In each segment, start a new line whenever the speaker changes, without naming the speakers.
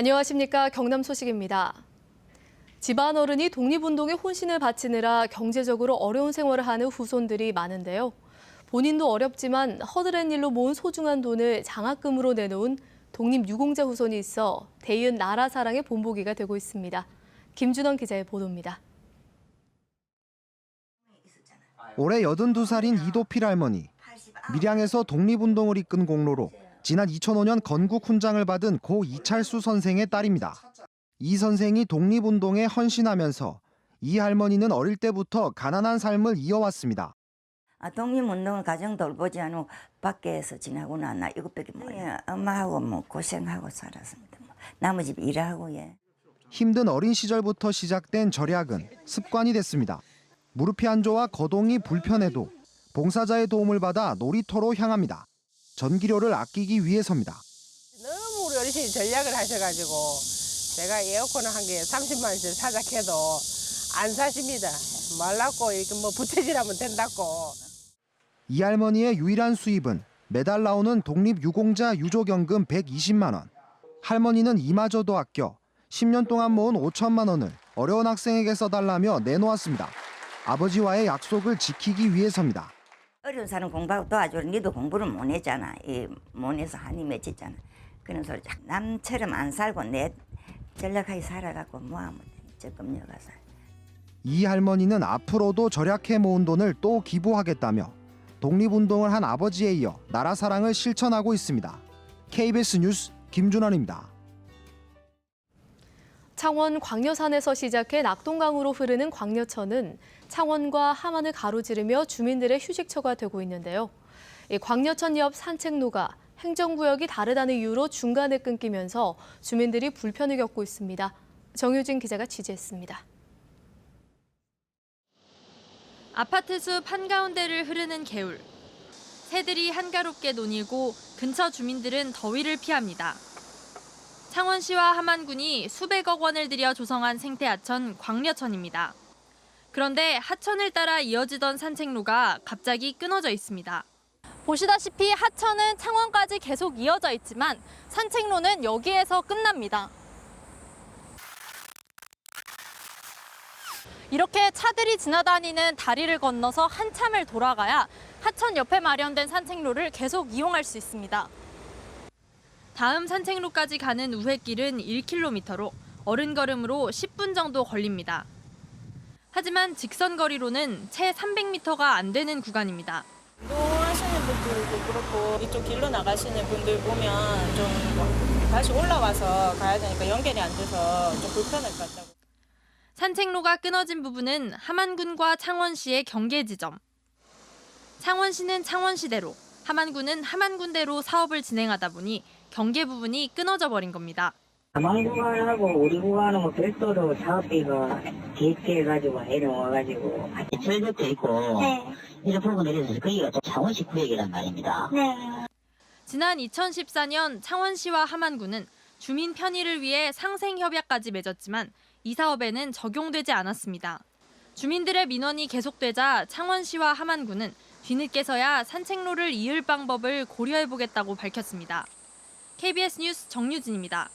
안녕하십니까. 경남 소식입니다. 집안 어른이 독립운동에 혼신을 바치느라 경제적으로 어려운 생활을 하는 후손들이 많은데요. 본인도 어렵지만 허드렛 일로 모은 소중한 돈을 장학금으로 내놓은 독립유공자 후손이 있어 대이은 나라 사랑의 본보기가 되고 있습니다. 김준원 기자의 보도입니다.
올해 82살인 이도필 할머니. 밀양에서 독립운동을 이끈 공로로 지난 2005년 건국 훈장을 받은 고 이찰수 선생의 딸입니다. 이 선생이 독립운동에 헌신하면서 이 할머니는 어릴 때부터 가난한 삶을 이어왔습니다.
독립운동을 가정 돌보지 않고 밖에서 지나고 나나 이것밖에 뭐야. 엄마하고 뭐 고생하고 살았습니다. 나머지 일하고 예.
힘든 어린 시절부터 시작된 절약은 습관이 됐습니다. 무릎이 안 좋아 거동이 불편해도 봉사자의 도움을 받아 놀이터로 향합니다. 전기료를 아끼기 위해서입니다.
너무 우리 어르신이 전략을 하셔가지고 제가 에어컨을 한 개 30만 원짜리 사자 해도 안 사십니다. 말랐고 이렇게 뭐 부채질하면 된다고.
이 할머니의 유일한 수입은 매달 나오는 독립유공자 유족연금 120만 원. 할머니는 이마저도 아껴 10년 동안 모은 5천만 원을 어려운 학생에게 써달라며 내놓았습니다. 아버지와의 약속을 지키기 위해서입니다.
어려운 사람 공부하고 도와줘. 니도 공부를 못 했잖아. 못 해서 한이 맺혔잖아. 그런 소리. 남처럼 안 살고 내 전략하게 살아갖고 뭐하면 조금 여가서.
이 할머니는 앞으로도 절약해 모은 돈을 또 기부하겠다며 독립운동을 한 아버지에 이어 나라 사랑을 실천하고 있습니다. KBS 뉴스 김준원입니다.
창원 광려산에서 시작해 낙동강으로 흐르는 광려천은 창원과 함안을 가로지르며 주민들의 휴식처가 되고 있는데요. 이 광려천 옆 산책로가 행정구역이 다르다는 이유로 중간에 끊기면서 주민들이 불편을 겪고 있습니다. 정유진 기자가 취재했습니다.
아파트 숲 한가운데를 흐르는 개울. 새들이 한가롭게 논이고 근처 주민들은 더위를 피합니다. 창원시와 함안군이 수백억 원을 들여 조성한 생태하천 광려천입니다. 그런데 하천을 따라 이어지던 산책로가 갑자기 끊어져 있습니다.
보시다시피 하천은 창원까지 계속 이어져 있지만 산책로는 여기에서 끝납니다. 이렇게 차들이 지나다니는 다리를 건너서 한참을 돌아가야 하천 옆에 마련된 산책로를 계속 이용할 수 있습니다.
다음 산책로까지 가는 우회길은 1km로 어른 걸음으로 10분 정도 걸립니다. 하지만 직선 거리로는 채 300m가 안 되는 구간입니다.
운동하시는 분들도 그렇고 이쪽 길로 나가시는 분들 보면 좀 다시 올라와서 가야 되니까 연결이 안 돼서 좀 불편할 것 같다고.
산책로가 끊어진 부분은 함안군과 창원시의 경계 지점. 창원시는 창원시대로, 함안군은 함안군대로 사업을 진행하다 보니 경계 부분이 끊어져 버린 겁니다.
함안 구간하고 우리 구간은 뭐 별도로 사업비가 계획해가지고 내려와가지고 철벽도 있고 이런 부분에 대해서 거기가 또 창원시 구역이란 말입니다.
지난 2014년 창원시와 함안군은 주민 편의를 위해 상생협약까지 맺었지만 이 사업에는 적용되지 않았습니다. 주민들의 민원이 계속되자 창원시와 함안군은 뒤늦게서야 산책로를 이을 방법을 고려해보겠다고 밝혔습니다. KBS 뉴스 정유진입니다.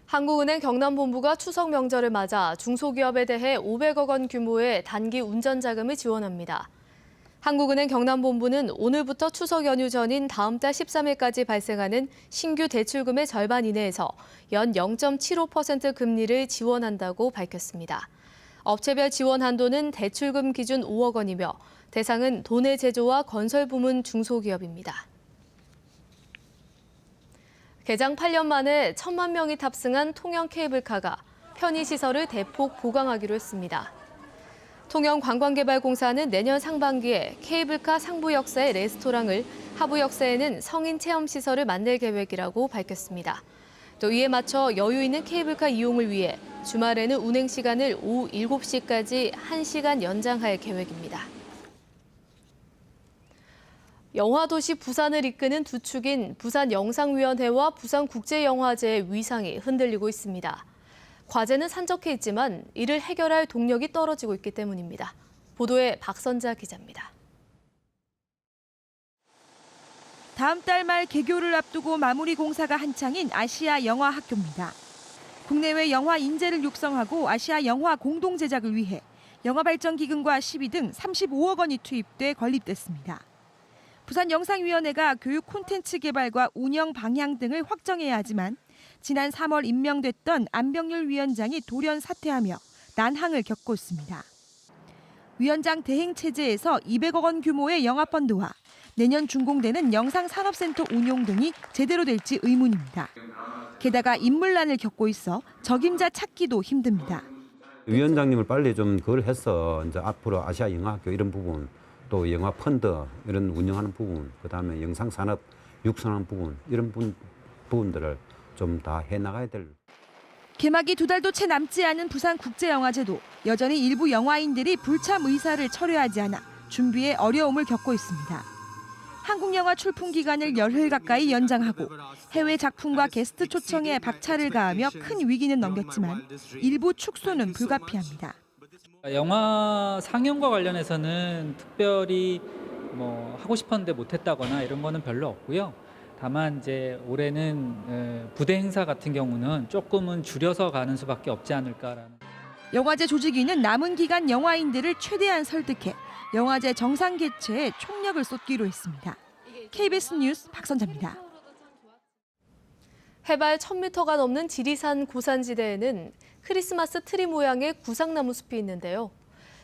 한국은행 경남본부가 추석 명절을 맞아 중소기업에 대해 500억 원 규모의 단기 운전자금을 지원합니다. 한국은행 경남본부는 오늘부터 추석 연휴 전인 다음 달 13일까지 발생하는 신규 대출금의 절반 이내에서 연 0.75% 금리를 지원한다고 밝혔습니다. 업체별 지원 한도는 대출금 기준 5억 원이며 대상은 도내 제조와 건설 부문 중소기업입니다. 개장 8년 만에 1,000만 명이 탑승한 통영 케이블카가 편의시설을 대폭 보강하기로 했습니다. 통영관광개발공사는 내년 상반기에 케이블카 상부역사의 레스토랑을, 하부역사에는 성인 체험시설을 만들 계획이라고 밝혔습니다. 또 이에 맞춰 여유 있는 케이블카 이용을 위해 주말에는 운행 시간을 오후 7시까지 1시간 연장할 계획입니다. 영화도시 부산을 이끄는 두 축인 부산영상위원회와 부산국제영화제의 위상이 흔들리고 있습니다. 과제는 산적해 있지만 이를 해결할 동력이 떨어지고 있기 때문입니다. 보도에 박선자 기자입니다.
다음 달 말 개교를 앞두고 마무리 공사가 한창인 아시아 영화 학교입니다. 국내외 영화 인재를 육성하고 아시아 영화 공동 제작을 위해 영화발전기금과 시비 등 35억 원이 투입돼 건립됐습니다. 부산영상위원회가 교육 콘텐츠 개발과 운영 방향 등을 확정해야 하지만 지난 3월 임명됐던 안병률 위원장이 돌연 사퇴하며 난항을 겪고 있습니다. 위원장 대행 체제에서 200억 원 규모의 영화펀드와 내년 준공되는 영상산업센터 운용 등이 제대로 될지 의문입니다. 게다가 인물난을 겪고 있어 적임자 찾기도 힘듭니다.
위원장님을 빨리 좀 그걸 해서 이제 앞으로 아시아 영화학교 이런 부분, 또 영화 펀드 이런 운영하는 부분, 그다음에 영상 산업 육성하는 부분 이런 부분들을 좀 다 해 나가야 될.
개막이 2달도 채 남지 않은 부산국제영화제도 여전히 일부 영화인들이 불참 의사를 철회하지 않아 준비에 어려움을 겪고 있습니다. 한국 영화 출품 기간을 열흘 가까이 연장하고 해외 작품과 게스트 초청에 박차를 가하며 큰 위기는 넘겼지만 일부 축소는 불가피합니다.
영화 상영과 관련해서는 특별히 하고 싶었는데 못했다거나 이런 거는 별로 없고요. 다만 이제 올해는 부대 행사 같은 경우는 조금은 줄여서 가는 수밖에 없지 않을까라는.
영화제 조직위는 남은 기간 영화인들을 최대한 설득해 영화제 정상 개최에 총력을 쏟기로 했습니다. KBS 뉴스 박선자입니다.
해발 1000m가 넘는 지리산 고산지대에는 크리스마스 트리 모양의 구상나무 숲이 있는데요.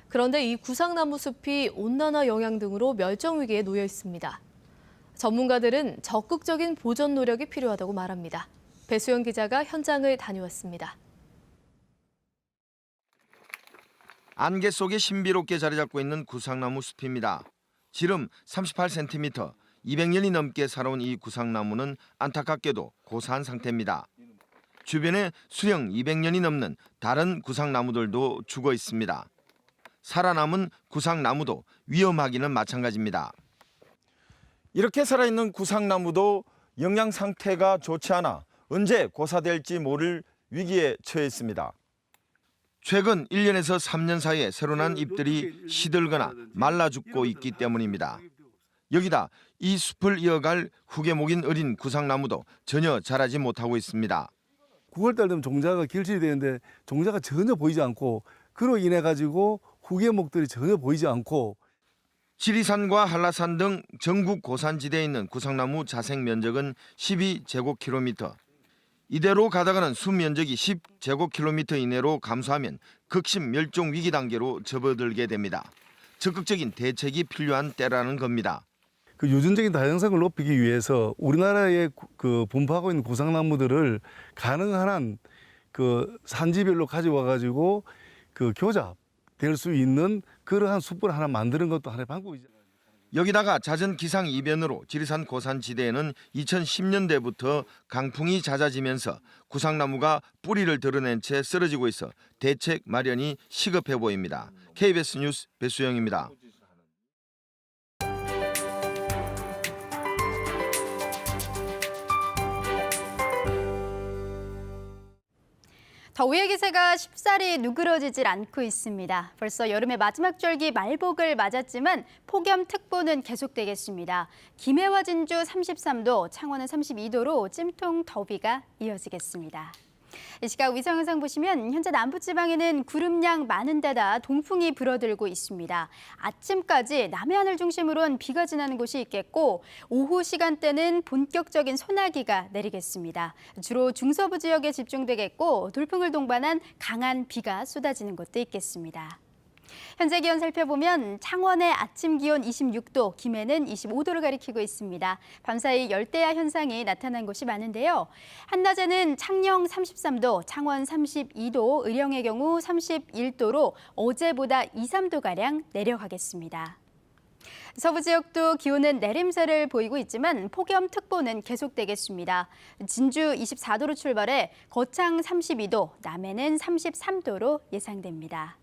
그런데 이 구상나무 숲이 온난화 영향 등으로 멸종 위기에 놓여 있습니다. 전문가들은 적극적인 보존 노력이 필요하다고 말합니다. 배수영 기자가 현장을 다녀왔습니다.
안개 속에 신비롭게 자리 잡고 있는 구상나무 숲입니다. 지름 38cm, 200년이 넘게 살아온 이 구상나무는 안타깝게도 고사한 상태입니다. 주변에 수령 200년이 넘는 다른 구상나무들도 죽어 있습니다. 살아남은 구상나무도 위험하기는 마찬가지입니다.
이렇게 살아있는 구상나무도 영양 상태가 좋지 않아 언제 고사될지 모를 위기에 처해 있습니다.
최근 1년에서 3년 사이에 새로 난 잎들이 시들거나 말라 죽고 있기 때문입니다. 여기다 이 숲을 이어갈 후계목인 어린 구상나무도 전혀 자라지 못하고 있습니다.
9월달 되면 종자가 길들이 되는데 종자가 전혀 보이지 않고 그로 인해 가지고 후계목들이 전혀 보이지 않고
지리산과 한라산 등 전국 고산지대에 있는 구상나무 자생 면적은 12제곱킬로미터. 이대로 가다가는 숲 면적이 10제곱킬로미터 이내로 감소하면 극심 멸종 위기 단계로 접어들게 됩니다. 적극적인 대책이 필요한 때라는 겁니다.
그 유전적인 다양성을 높이기 위해서 우리나라에 분포하고 있는 구상나무들을 가능한 한 그 산지별로 가져와 가지고 그 교잡될 수 있는 그러한 숲을 하나 만드는 것도 하나의 방법이죠.
여기다가 잦은 기상 이변으로 지리산 고산지대에는 2010년대부터 강풍이 잦아지면서 구상나무가 뿌리를 드러낸 채 쓰러지고 있어 대책 마련이 시급해 보입니다. KBS 뉴스 배수영입니다.
더위의 기세가 쉽사리 누그러지질 않고 있습니다. 벌써 여름의 마지막 절기 말복을 맞았지만 폭염특보는 계속되겠습니다. 김해와 진주 33도, 창원은 32도로 찜통 더위가 이어지겠습니다. 이 시각 위성 영상 보시면 현재 남부지방에는 구름량 많은 데다 동풍이 불어들고 있습니다. 아침까지 남해안을 중심으로는 비가 지나는 곳이 있겠고 오후 시간대는 본격적인 소나기가 내리겠습니다. 주로 중서부 지역에 집중되겠고 돌풍을 동반한 강한 비가 쏟아지는 곳도 있겠습니다. 현재 기온 살펴보면 창원의 아침 기온 26도, 김해는 25도를 가리키고 있습니다. 밤사이 열대야 현상이 나타난 곳이 많은데요. 한낮에는 창녕 33도, 창원 32도, 의령의 경우 31도로 어제보다 2, 3도가량 내려가겠습니다. 서부 지역도 기온은 내림세를 보이고 있지만 폭염특보는 계속되겠습니다. 진주 24도로 출발해 거창 32도, 남해는 33도로 예상됩니다.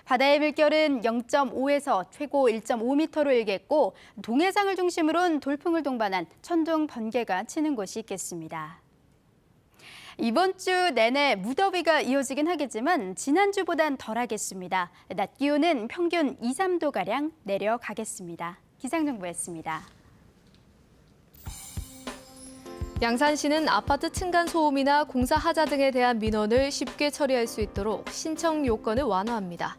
바다의 물결은 0.5에서 최고 1.5m로 일겠고 동해상을 중심으로는 돌풍을 동반한 천둥, 번개가 치는 곳이 있겠습니다. 이번 주 내내 무더위가 이어지긴 하겠지만 지난주보단 덜하겠습니다. 낮 기온은 평균 2, 3도가량 내려가겠습니다. 기상정보였습니다.
양산시는 아파트 층간 소음이나 공사 하자 등에 대한 민원을 쉽게 처리할 수 있도록 신청 요건을 완화합니다.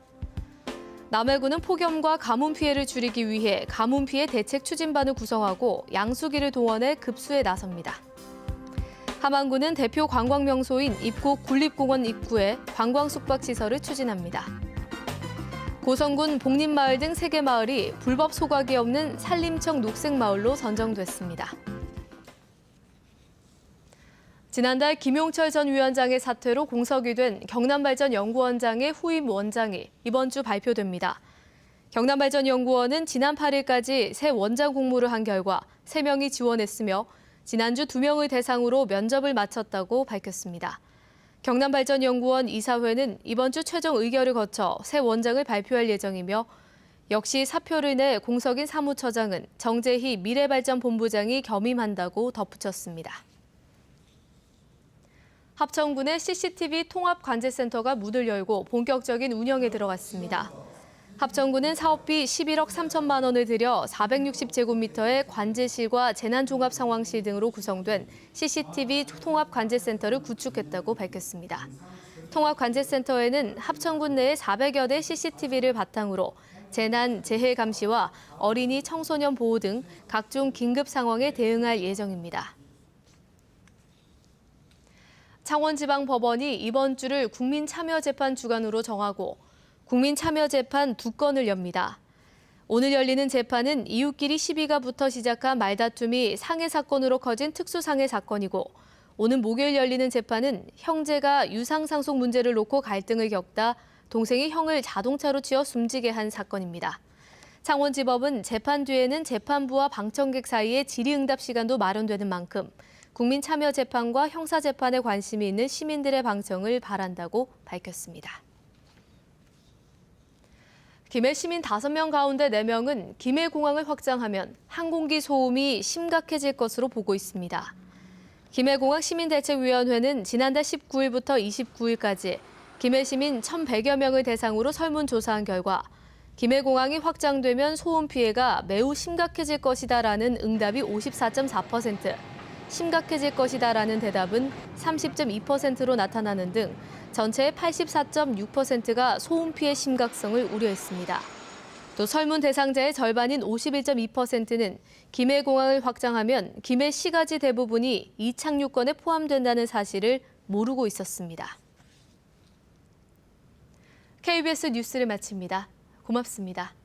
남해군은 폭염과 가뭄 피해를 줄이기 위해 가뭄 피해 대책 추진반을 구성하고 양수기를 동원해 급수에 나섭니다. 함안군은 대표 관광 명소인 입곡 국립공원 입구에 관광 숙박 시설을 추진합니다. 고성군 복림마을 등 3개 마을이 불법 소각이 없는 산림청 녹색마을로 선정됐습니다. 지난달 김용철 전 위원장의 사퇴로 공석이 된 경남발전연구원장의 후임 원장이 이번 주 발표됩니다. 경남발전연구원은 지난 8일까지 새 원장 공모를 한 결과 3명이 지원했으며 지난주 2명을 대상으로 면접을 마쳤다고 밝혔습니다. 경남발전연구원 이사회는 이번 주 최종 의결을 거쳐 새 원장을 발표할 예정이며 역시 사표를 내 공석인 사무처장은 정재희 미래발전본부장이 겸임한다고 덧붙였습니다. 합천군의 CCTV 통합관제센터가 문을 열고 본격적인 운영에 들어갔습니다. 합천군은 사업비 11억 3천만 원을 들여 460제곱미터의 관제실과 재난종합상황실 등으로 구성된 CCTV 통합관제센터를 구축했다고 밝혔습니다. 통합관제센터에는 합천군 내에 400여 대 CCTV를 바탕으로 재난, 재해 감시와 어린이, 청소년 보호 등 각종 긴급 상황에 대응할 예정입니다. 창원지방법원이 이번 주를 국민참여재판 주간으로 정하고 국민참여재판 2건을 엽니다. 오늘 열리는 재판은 이웃끼리 시비가 붙어 시작한 말다툼이 상해 사건으로 커진 특수상해 사건이고 오는 목요일 열리는 재판은 형제가 유상상속 문제를 놓고 갈등을 겪다 동생이 형을 자동차로 치어 숨지게 한 사건입니다. 창원지법은 재판 뒤에는 재판부와 방청객 사이에 질의응답 시간도 마련되는 만큼 국민참여재판과 형사재판에 관심이 있는 시민들의 방청을 바란다고 밝혔습니다. 김해 시민 5명 가운데 4명은 김해공항을 확장하면 항공기 소음이 심각해질 것으로 보고 있습니다. 김해공항 시민대책위원회는 지난달 19일부터 29일까지 김해 시민 1,100여 명을 대상으로 설문조사한 결과 김해공항이 확장되면 소음 피해가 매우 심각해질 것이다라는 응답이 54.4%, 심각해질 것이다라는 대답은 30.2%로 나타나는 등 전체의 84.6%가 소음 피해 심각성을 우려했습니다. 또 설문 대상자의 절반인 51.2%는 김해공항을 확장하면 김해시가지 대부분이 이착륙권에 포함된다는 사실을 모르고 있었습니다. KBS 뉴스를 마칩니다. 고맙습니다.